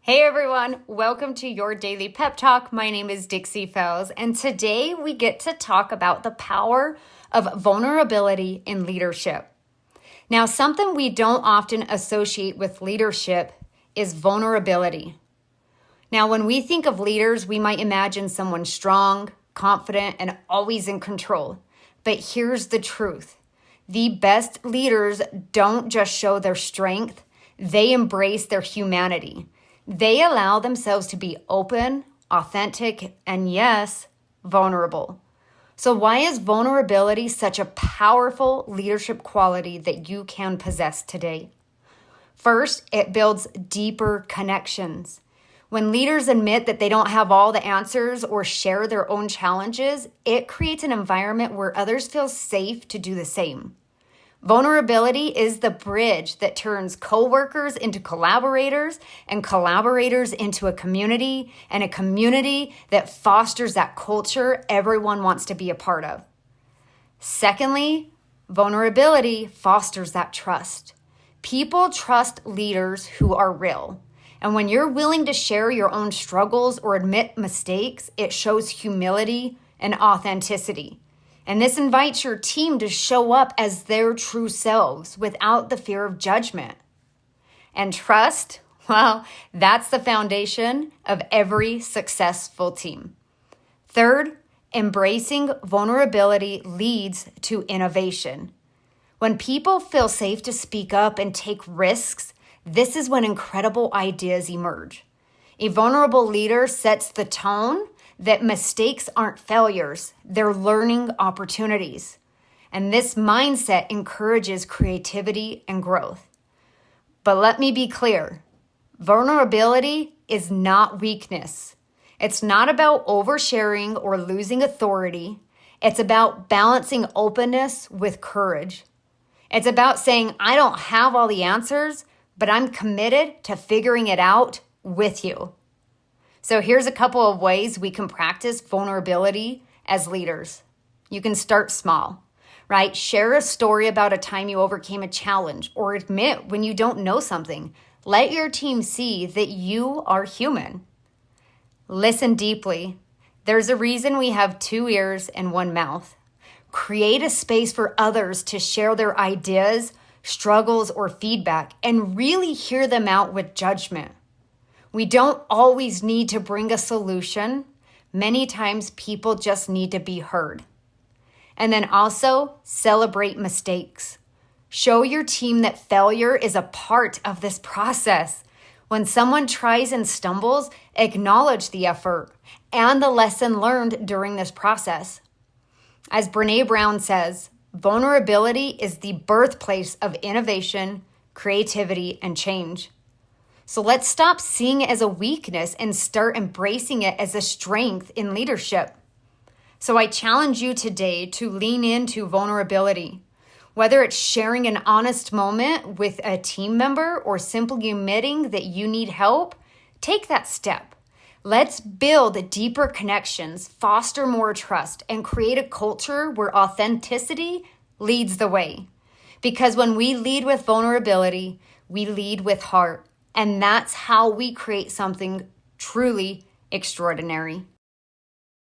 Hey everyone, welcome to your daily pep talk. My name is Dixie Fells, and today we get to talk about the power of vulnerability in leadership. Now, something we don't often associate with leadership is vulnerability. Now, when we think of leaders, we might imagine someone strong, confident, and always in control. But here's the truth. The best leaders don't just show their strength, they embrace their humanity. They allow themselves to be open, authentic, and yes, vulnerable. So why is vulnerability such a powerful leadership quality that you can possess today? First, it builds deeper connections. When leaders admit that they don't have all the answers or share their own challenges, it creates an environment where others feel safe to do the same. Vulnerability is the bridge that turns coworkers into collaborators and collaborators into a community and a community that fosters that culture everyone wants to be a part of. Secondly, vulnerability fosters that trust. People trust leaders who are real. And when you're willing to share your own struggles or admit mistakes, it shows humility and authenticity. And this invites your team to show up as their true selves without the fear of judgment. And trust, well, that's the foundation of every successful team. Third, embracing vulnerability leads to innovation. When people feel safe to speak up and take risks, this is when incredible ideas emerge. A vulnerable leader sets the tone that mistakes aren't failures, they're learning opportunities. And this mindset encourages creativity and growth. But let me be clear, vulnerability is not weakness. It's not about oversharing or losing authority. It's about balancing openness with courage. It's about saying, I don't have all the answers, but I'm committed to figuring it out with you. So here's a couple of ways we can practice vulnerability as leaders. You can start small, right? Share a story about a time you overcame a challenge or admit when you don't know something. Let your team see that you are human. Listen deeply. There's a reason we have 2 ears and 1 mouth. Create a space for others to share their ideas, struggles, or feedback and really hear them out with judgment. We don't always need to bring a solution. Many times people just need to be heard. And then also celebrate mistakes. Show your team that failure is a part of this process. When someone tries and stumbles, acknowledge the effort and the lesson learned during this process. As Brené Brown says, vulnerability is the birthplace of innovation, creativity, and change. So let's stop seeing it as a weakness and start embracing it as a strength in leadership. So I challenge you today to lean into vulnerability. Whether it's sharing an honest moment with a team member or simply admitting that you need help, take that step. Let's build deeper connections, foster more trust, and create a culture where authenticity leads the way. Because when we lead with vulnerability, we lead with heart. And that's how we create something truly extraordinary.